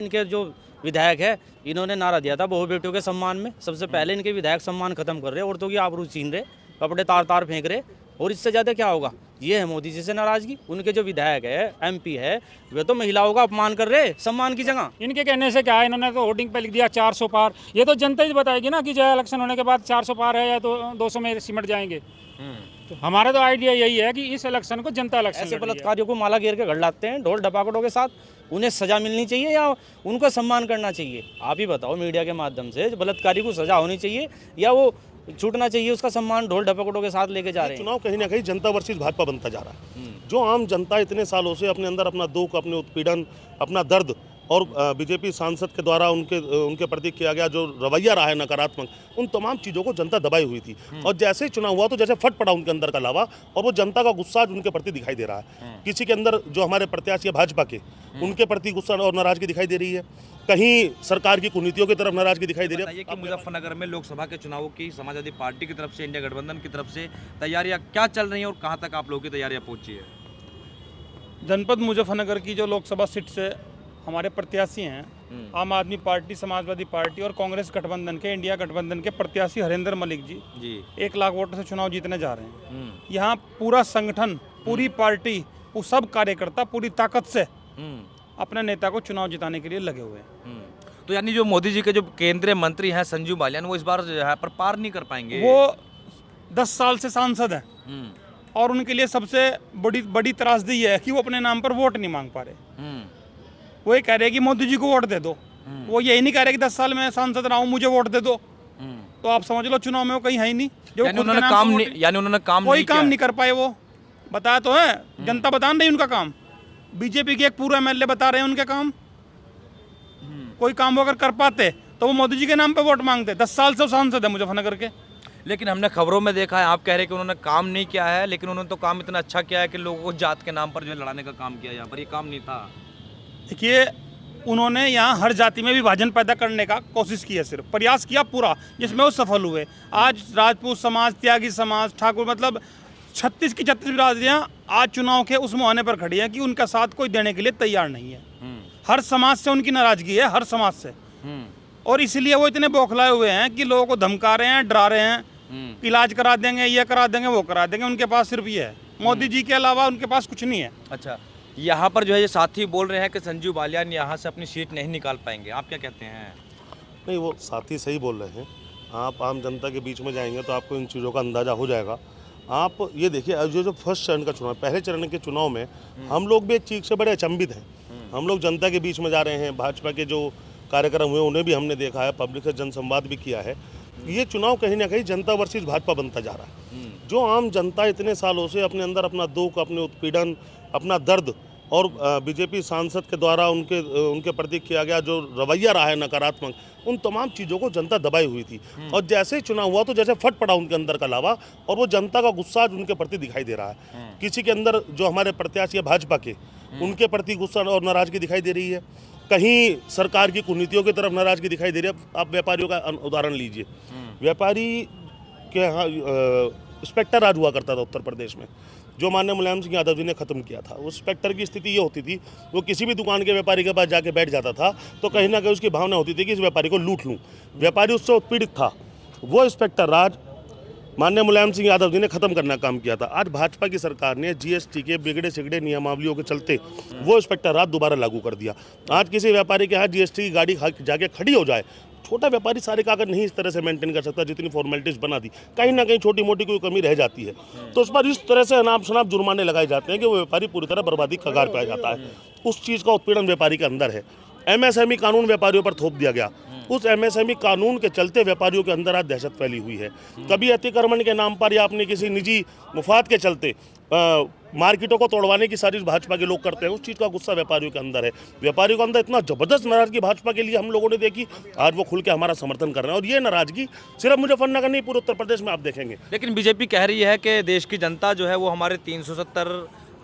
इनके जो विधायक है इन्होंने नारा दिया था बहू बेटियों के सम्मान में। सबसे पहले इनके विधायक सम्मान खत्म कर रहे, औरतों की आबरू छीन रहे, कपड़े तार तार फेंक रहे, और इससे ज़्यादा क्या होगा। ये है मोदी जी से नाराजगी। उनके जो विधायक है, एमपी है, वे तो महिलाओं का अपमान कर रहे सम्मान की जगह। इनके कहने से क्या है, इन्होंने तो होर्डिंग पे लिख दिया 400 पार। ये तो जनता ही बताएगी ना कि जो इलेक्शन होने के बाद 400 पार है या तो 200 में सिमट जाएंगे। तो हमारा तो आइडिया यही है कि इस इलेक्शन को जनता इलेक्शन ऐसे बलात्कारियों को माला घेर के घर लाते हैं ढोल ढपाकड़ों के साथ। उन्हें सजा मिलनी चाहिए या उनका सम्मान करना चाहिए? आप ही बताओ मीडिया के माध्यम से। बलात्कारी को सजा होनी चाहिए या वो छूटना चाहिए, उसका सम्मान ढोल ढपकड़ों के साथ लेके जा रहे हैं। चुनाव कहीं ना कहीं जनता वर्सेस भाजपा बनता जा रहा है। जो आम जनता इतने सालों से अपने अंदर अपना दुख, अपने उत्पीड़न, अपना दर्द और बीजेपी सांसद के द्वारा उनके प्रति किया गया जो रवैया रहा है नकारात्मक, उन तमाम चीज़ों को जनता दबाई हुई थी। और जैसे ही चुनाव हुआ तो जैसे फट पड़ा उनके अंदर का लावा, और वो जनता का गुस्सा उनके प्रति दिखाई दे रहा है। किसी के अंदर जो हमारे प्रत्याशी है भाजपा के, उनके प्रति गुस्सा और नाराजगी दिखाई दे रही है। कहीं सरकार की कुनीतियों की तरफ नाराजगी दिखाई दे रही है। कि मुजफ्फरनगर में लोकसभा के चुनावों की समाजवादी पार्टी की तरफ से, इंडिया गठबंधन की तरफ से तैयारियां क्या चल रही हैं और कहां तक आप लोगों की तैयारियां पहुंची है? जनपद मुजफ्फरनगर की जो लोकसभा सीट से हमारे प्रत्याशी हैं, आम आदमी पार्टी, समाजवादी पार्टी और कांग्रेस गठबंधन के, इंडिया गठबंधन के प्रत्याशी हरेंद्र मलिक जी 1 लाख वोटों से चुनाव जीतने जा रहे हैं। यहाँ पूरा संगठन, पूरी पार्टी, वो सब कार्यकर्ता पूरी ताकत से अपने नेता को चुनाव जिताने के लिए लगे हुए हैं। तो यानी जो मोदी जी के जो केंद्रीय मंत्री हैं संजीव बालियान, वो इस बार यहाँ पर पार नहीं कर पाएंगे। वो 10 साल से सांसद हैं और उनके लिए सबसे बड़ी त्रासदी है कि वो अपने नाम पर वोट नहीं मांग पा रहे। वो ये कह रहे हैं कि मोदी जी को वोट दे दो। वो यही नहीं कह रहे कि 10 साल में सांसद रहा हूँ, मुझे वोट दे दो। तो आप समझ लो चुनाव में वो कहीं है ही नहीं। जो उन्होंने काम कोई काम नहीं कर पाए। वो बताया तो है, जनता बता नहीं उनका काम। बीजेपी के एक पूरा एमएलए बता रहे हैं उनके काम। कोई काम वो अगर कर पाते तो वो मोदी जी के नाम पे वोट मांगते। 10 साल से वो सांसद है मुजफ्फरनगर के। लेकिन हमने खबरों में देखा है, आप कह रहे हैं कि उन्होंने काम नहीं किया है, लेकिन उन्होंने तो काम इतना अच्छा किया है कि लोगों को जात के नाम पर जो है लड़ाने का काम किया। यहाँ पर ये काम नहीं था। देखिए, उन्होंने यहाँ हर जाति में विभाजन पैदा करने का कोशिश की है, सिर्फ प्रयास किया पूरा, जिसमें वो सफल हुए। आज राजपूत समाज, त्यागी समाज, ठाकुर, मतलब 36 की 36 बिरादरियाँ आज चुनाव के उस मुहाने पर खड़ी हैं कि उनका साथ कोई देने के लिए तैयार नहीं है। हर समाज से उनकी नाराजगी है, हर समाज से। और इसलिए वो इतने बौखलाए हुए हैं कि लोगों को धमका रहे हैं, डरा रहे हैं, इलाज करा देंगे, ये करा देंगे, वो करा देंगे। उनके पास सिर्फ ये है, मोदी जी के अलावा उनके पास कुछ नहीं है। अच्छा, यहाँ पर जो है ये साथी बोल रहे हैं कि संजीव बालियान यहाँ से अपनी सीट नहीं निकाल पाएंगे, आप क्या कहते हैं? नहीं, वो साथी सही बोल रहे हैं। आप आम जनता के बीच में जाएंगे तो आपको इन चीज़ों का अंदाज़ा हो जाएगा। आप ये देखिए, जो फर्स्ट चरण का चुनाव, पहले चरण के चुनाव में हम लोग भी एक चीज़ से बड़े अचंभित हैं। हम लोग जनता के बीच में जा रहे हैं, भाजपा के जो कार्यक्रम हुए उन्हें भी हमने देखा है, पब्लिक से जनसंवाद भी किया है। ये चुनाव कहीं ना कहीं जनता वर्सेस भाजपा बनता जा रहा है। जो आम जनता इतने सालों से अपने अंदर अपना दुख, अपने उत्पीड़न, अपना दर्द और बीजेपी सांसद के द्वारा उनके प्रति किया गया जो रवैया रहा है नकारात्मक, उन तमाम चीज़ों को जनता दबाई हुई थी। और जैसे ही चुनाव हुआ तो जैसे फट पड़ा उनके अंदर का लावा, और वो जनता का गुस्सा उनके प्रति दिखाई दे रहा है। किसी के अंदर जो हमारे प्रत्याशी है भाजपा के, उनके प्रति गुस्सा और नाराजगी दिखाई दे रही है। कहीं सरकार की कुनीतियों की तरफ नाराजगी दिखाई दे रही है। आप व्यापारियों का उदाहरण लीजिए। व्यापारी के यहाँ इंस्पेक्टर राज हुआ करता था उत्तर प्रदेश में, जो माननीय मुलायम सिंह यादव जी ने खत्म किया था। उस इंस्पेक्टर की स्थिति ये होती थी, वो किसी भी दुकान के व्यापारी के पास जाके बैठ जाता था तो कहीं ना कहीं उसकी भावना होती थी कि इस व्यापारी को लूट लूँ। व्यापारी उससे उत्पीड़ित था। वो इंस्पेक्टर राज माननीय मुलायम सिंह यादव जी ने खत्म करने का काम किया था। आज भाजपा की सरकार ने जीएसटी के बिगड़े सिगड़े नियमावलियों के चलते वो इंस्पेक्टर राज दोबारा लागू कर दिया। आज किसी व्यापारी के यहाँ जीएसटी की गाड़ी जाके खड़ी हो जाए, छोटा व्यापारी सारे कागज नहीं इस तरह से मेंटेन कर सकता जितनी फॉर्मेलिटीज बना दी। कहीं ना कहीं छोटी मोटी कोई कमी रह जाती है तो उस पर इस तरह से अनाप शनाप जुर्माने लगाए जाते हैं कि वो व्यापारी पूरी तरह बर्बादी कगार पे आ जाता है। उस चीज़ का उत्पीड़न व्यापारी के अंदर है। एमएसएमई कानून व्यापारियों पर थोप दिया गया। उस एमएसएमई कानून के चलते व्यापारियों के अंदर आज दहशत फैली हुई है। कभी अतिक्रमण के नाम पर या अपने किसी निजी मुफाद के चलते मार्केटों को तोड़वाने की साजिश भाजपा के लोग करते हैं। उस चीज़ का गुस्सा व्यापारियों के अंदर है। व्यापारियों के अंदर इतना जबरदस्त नाराजगी भाजपा के लिए हम लोगों ने देखी, आज वो खुल के हमारा समर्थन कर रहे हैं। और ये नाराजगी सिर्फ मुजफ्फरनगर नहीं, पूरे उत्तर प्रदेश में आप देखेंगे। लेकिन बीजेपी कह रही है कि देश की जनता जो है वो हमारे 370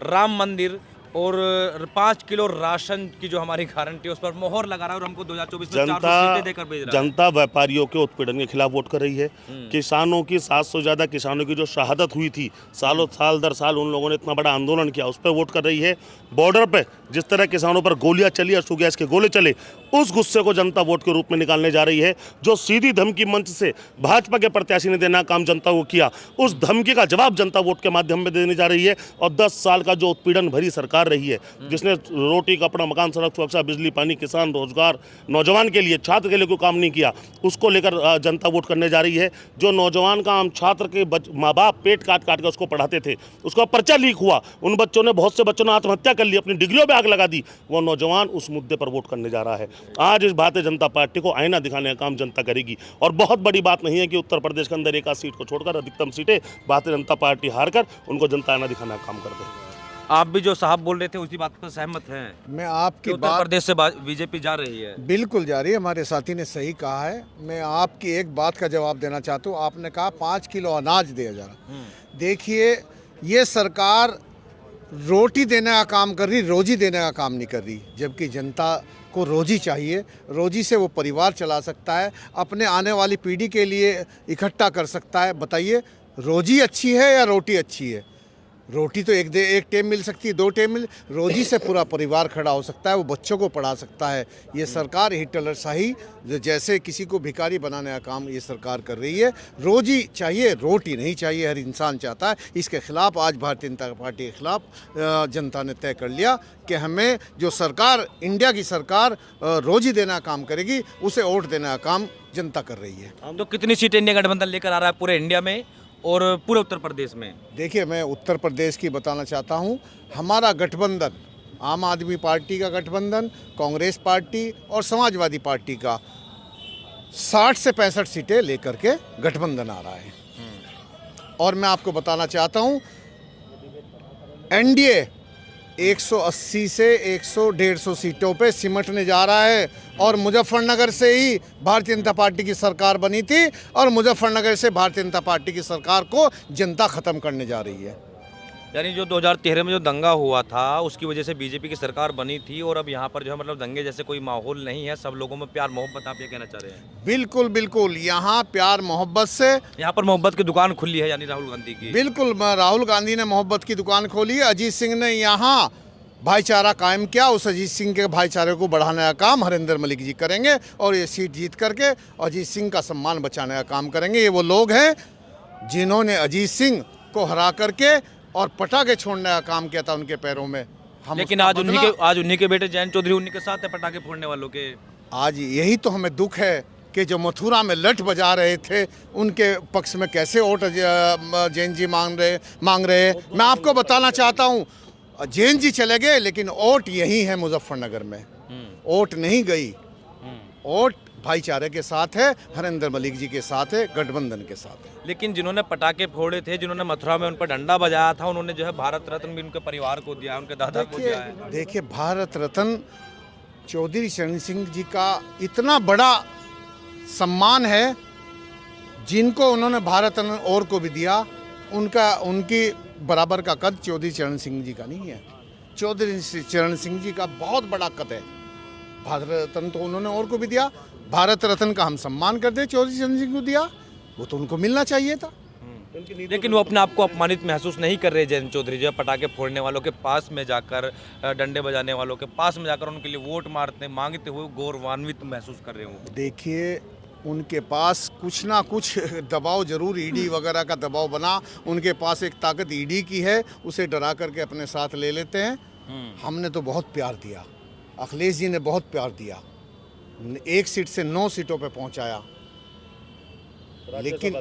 राम मंदिर और 5 किलो राशन की जो हमारी गारंटी है उस पर मोहर लगा रहा है और हमको 2024 में 400 जनता सीटें देकर भेज रहा है। जनता व्यापारियों के उत्पीड़न के खिलाफ वोट कर रही है। किसानों की 700 ज़्यादा किसानों की जो शहादत हुई थी, सालों साल दर साल उन लोगों ने इतना बड़ा आंदोलन किया, उस पर वोट कर रही है। बॉर्डर पे जिस तरह किसानों पर गोलियां चली, आंसू गैस के गोले चले, उस गुस्से को जनता वोट के रूप में निकालने जा रही है। जो सीधी धमकी मंच से भाजपा के प्रत्याशी ने देना काम जनता को किया, उस धमकी का जवाब जनता वोट के माध्यम में देने जा रही है। और 10 साल का जो उत्पीड़न भरी सरकार रही है, जिसने रोटी कपड़ा मकान सड़क सुरक्षा बिजली पानी किसान रोजगार नौजवान के लिए छात्र के लिए कोई काम नहीं किया, उसको लेकर जनता वोट करने जा रही है। जो नौजवान का आम छात्र के माँ बाप पेट काट काट कर उसको पढ़ाते थे, उसका पर्चा लीक हुआ, उन बच्चों ने बहुत से बच्चों ने आत्महत्या कर ली, अपनी डिग्रियों पे आग लगा दी, वो नौजवान उस मुद्दे पर वोट करने जा रहा है। आज इस भारतीय जनता पार्टी को आईना दिखाने का काम जनता करेगी। और बहुत बड़ी बात नहीं है कि उत्तर प्रदेश के अंदर एक आध सीट को छोड़कर अधिकतम सीटें भारतीय जनता पार्टी हार कर उनको जनता आईना दिखाने का काम कर दे। आप भी जो साहब बोल रहे थे उसी बात पर सहमत हैं? मैं आपकी उत्तर बात प्रदेश से बीजेपी जा रही है। बिल्कुल जा रही है, हमारे साथी ने सही कहा है। मैं आपकी एक बात का जवाब देना चाहता हूँ। आपने कहा 5 किलो अनाज दिया जा रहा। देखिए, ये सरकार रोटी देने का काम कर रही, रोजी देने का काम नहीं कर रही। जबकि जनता को रोजी चाहिए, रोजी से वो परिवार चला सकता है, अपने आने वाली पीढ़ी के लिए इकट्ठा कर सकता है। बताइए, रोजी अच्छी है या रोटी अच्छी है? रोटी तो एक टाइम मिल सकती है, 2 टाइम मिल, रोजी से पूरा परिवार खड़ा हो सकता है, वो बच्चों को पढ़ा सकता है। ये सरकार हिटलरशाही जैसे किसी को भिखारी बनाने का काम ये सरकार कर रही है। रोजी चाहिए, रोटी नहीं चाहिए, हर इंसान चाहता है। इसके खिलाफ आज भारतीय जनता पार्टी के खिलाफ जनता ने तय कर लिया कि हमें जो सरकार, इंडिया की सरकार रोजी देने का काम करेगी, उसे वोट देने का काम जनता कर रही है। तो कितनी सीटें इंडिया गठबंधन लेकर आ रहा है पूरे इंडिया में और पूरे उत्तर प्रदेश में? देखिए, मैं उत्तर प्रदेश की बताना चाहता हूँ। हमारा गठबंधन, आम आदमी पार्टी का गठबंधन, कांग्रेस पार्टी और समाजवादी पार्टी का 60 से 65 सीटें लेकर के गठबंधन आ रहा है। और मैं आपको बताना चाहता हूँ, एनडीए 180 से 100-150 सीटों पे सिमटने जा रहा है। और मुजफ्फरनगर से ही भारतीय जनता पार्टी की सरकार बनी थी और मुजफ्फरनगर से भारतीय जनता पार्टी की सरकार को जनता ख़त्म करने जा रही है। यानी जो 2013 में जो दंगा हुआ था उसकी वजह से बीजेपी की सरकार बनी थी और अब यहाँ पर जो है मतलब दंगे जैसे कोई माहौल नहीं है, सब लोगों में प्यार मोहब्बत, आप ये कहना चाह रहे हैं? बिल्कुल बिल्कुल, यहाँ प्यार मोहब्बत से, यहाँ पर मोहब्बत की दुकान खुली है, यानी राहुल गांधी की। बिल्कुल, राहुल गांधी ने मोहब्बत की दुकान खोली है। अजीत सिंह ने यहाँ भाईचारा कायम किया। उस अजीत सिंह के भाईचारे को बढ़ाने का काम हरिंदर मलिक जी करेंगे और ये सीट जीत करके अजीत सिंह का सम्मान बचाने का काम करेंगे। ये वो लोग हैं जिन्होंने अजीत सिंह को हरा करके और पटाखे छोड़ने का काम किया था उनके पैरों में। लेकिन आज उन्हीं के बेटे जयंत चौधरी उन्हीं के साथ है पटाखे फोड़ने वालों के। आज यही तो हमें दुख है कि जो मथुरा में लठ बजा रहे थे उनके पक्ष में कैसे वोट जैन जी मांग रहे। मैं आपको बताना चाहता हूँ, जैन जी चले गए लेकिन वोट यही है मुजफ्फरनगर में। वोट नहीं गई, वोट भाईचारे के साथ है, हरिंदर मलिक जी के साथ है, गठबंधन के साथ है। लेकिन जिन्होंने पटाखे फोड़े थे, जिन्होंने मथुरा में उन पर डंडा बजाया था, उन्होंने जो है भारत रत्न भी उनके परिवार को दिया, उनके दादा को दिया है। देखिए, भारत रत्न चौधरी चरण सिंह जी का इतना बड़ा सम्मान है, जिनको उन्होंने भारत रत्न और को भी दिया, उनकी बराबर का कद चौधरी चरण सिंह जी का नहीं है। चौधरी चरण सिंह जी का बहुत बड़ा कद है। भारत रत्न तो उन्होंने और को भी दिया, भारत रत्न का हम सम्मान करते, चौधरी चरण सिंह को दिया, वो तो उनको मिलना चाहिए था। लेकिन वो अपने आप को अपमानित महसूस नहीं कर रहे जयंत चौधरी, जो पटाखे फोड़ने वालों के पास में जाकर, डंडे बजाने वालों के पास में जाकर उनके लिए वोट मांगते हुए गौरवान्वित महसूस कर रहे हो। देखिए, उनके पास कुछ ना कुछ दबाव जरूर, ईडी वगैरह का दबाव बना, उनके पास एक ताकत ईडी की है, उसे डरा करके अपने साथ ले लेते हैं। हमने तो बहुत प्यार दिया, अखिलेश जी ने बहुत प्यार दिया, 1 सीट से 9 सीटों पे पहुंचाया। लेकिन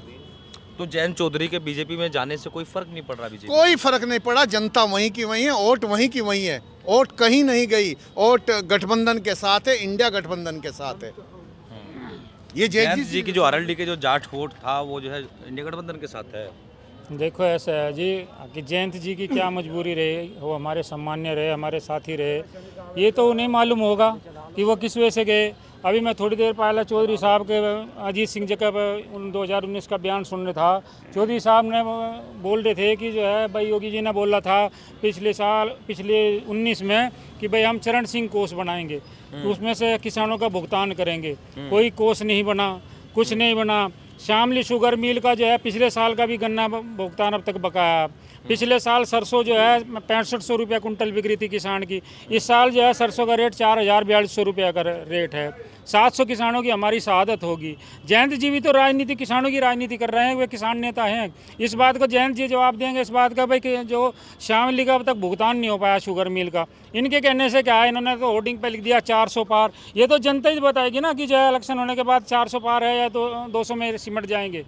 तो जयंत चौधरी के बीजेपी में जाने से कोई फर्क नहीं पड़ रहा? बीजेपी कोई फर्क नहीं पड़ा, जनता वहीं की वहीं है, वोट वहीं की वहीं है, वोट कहीं नहीं गई, वोट गठबंधन के साथ है, इंडिया गठबंधन के साथ है। ये जयंत जी की जो आरएलडी के जो जाट वोट था वो जो है इंडिया गठबंधन के साथ है। देखो ऐसा है जी कि जयंत जी की क्या मजबूरी रही, वो हमारे सम्मान्य रहे, हमारे साथी रहे, ये तो उन्हें मालूम होगा। कि वो किस वजह से गए। अभी मैं थोड़ी देर पहले चौधरी साहब के अजीत सिंह जी का 2019 का बयान सुन रहा था। चौधरी साहब ने बोल रहे थे कि जो है भाई योगी जी ने बोला था पिछले 19 में कि भाई हम चरण सिंह कोष बनाएंगे, तो उसमें से किसानों का भुगतान करेंगे। कोई कोष नहीं बना, कुछ नहीं बना। शामली शुगर मिल का जो है पिछले साल का भी गन्ना भुगतान अब तक बकाया। पिछले साल सरसों जो है 6500 रुपये कुंटल बिक्री थी किसान की। इस साल जो है सरसों का रेट 4042 रुपये का रेट है। 700 किसानों की हमारी शहादत होगी। जयंत जी भी तो राजनीति, किसानों की राजनीति कर रहे हैं, वे किसान नेता हैं। इस बात को जयंत जी जवाब देंगे इस बात का भाई कि जो शामली का अब तक भुगतान नहीं हो पाया शुगर मिल का, इनके कहने से क्या है, इन्होंने तो होर्डिंग पे लिख दिया 400 पार। ये तो जनता ही बताएगी ना कि जो है इलेक्शन होने के बाद 400 पार है या तो 200 में सिमट जाएंगे।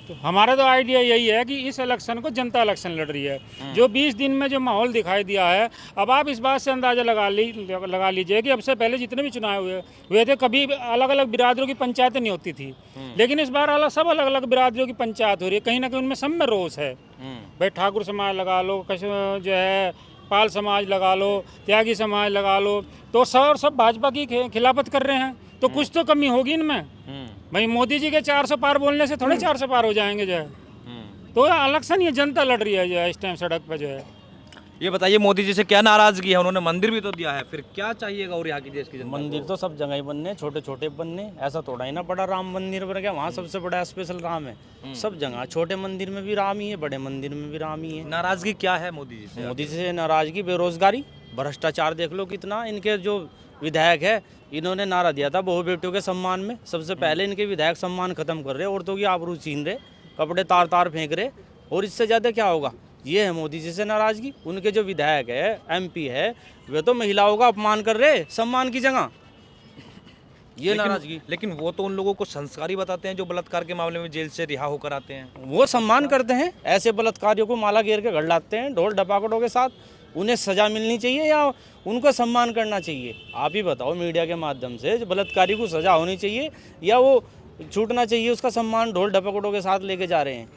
तो हमारा तो आइडिया यही है कि इस इलेक्शन को जनता इलेक्शन लड़ रही है। जो 20 दिन में जो माहौल दिखाई दिया है, अब आप इस बात से अंदाज़ा लगा लीजिए कि अब से पहले जितने भी चुनाव हुए थे, कभी अलग अलग बिरादरों की पंचायतें नहीं होती थी, लेकिन इस बार सब अलग अलग बिरादरों की पंचायत हो रही है। कहीं ना कहीं उनमें सब में रोष है। भाई ठाकुर समाज लगा लो, जो है पाल समाज लगा लो, त्यागी समाज लगा लो, तो सब भाजपा की खिलाफत कर रहे हैं। तो कुछ तो कमी होगी इनमें। भाई मोदी जी के 400 पार बोलने से थोड़े 400 पार हो जाएंगे जो है। तो इलेक्शन ये जनता लड़ रही है जो है इस टाइम सड़क पे जो है। ये बताइए मोदी जी से क्या नाराजगी है? उन्होंने मंदिर भी तो दिया है, फिर क्या चाहिएगा और यहाँ की देश की जनता को? मंदिर तो सब जगह ही बनने, छोटे छोटे बनने, ऐसा थोड़ा ही ना बड़ा राम मंदिर बन गया। वहाँ सबसे बड़ा स्पेशल राम है। सब जगह छोटे मंदिर में भी राम ही है, बड़े मंदिर में भी राम ही है। नाराजगी क्या है मोदी जी से? मोदी से नाराजगी बेरोजगारी, भ्रष्टाचार देख लो कितना। इनके जो विधायक है, इन्होंने नारा दिया था बहू बेटियों के सम्मान में। सबसे पहले इनके विधायक सम्मान खत्म कर रहे, औरतों की आबरू छीन रहे, कपड़े तार तार फेंक रहे। और इससे ज़्यादा क्या होगा? ये है मोदी जी से नाराजगी। उनके जो विधायक है, MP है, वे तो महिलाओं का अपमान कर रहे सम्मान की जगह। ये नाराजगी। लेकिन वो तो उन लोगों को संस्कारी बताते हैं जो बलात्कार के मामले में जेल से रिहा होकर आते हैं। वो सम्मान करते हैं, ऐसे बलात्कारियों को माला घेर के घर लाते हैं ढोल ढपाकड़ों के साथ। उन्हें सजा मिलनी चाहिए या उनका सम्मान करना चाहिए? आप ही बताओ मीडिया के माध्यम से। बलात्कारी को सजा होनी चाहिए या वो छूटना चाहिए, उसका सम्मान ढोल ढपकड़ों के साथ लेके जा रहे हैं?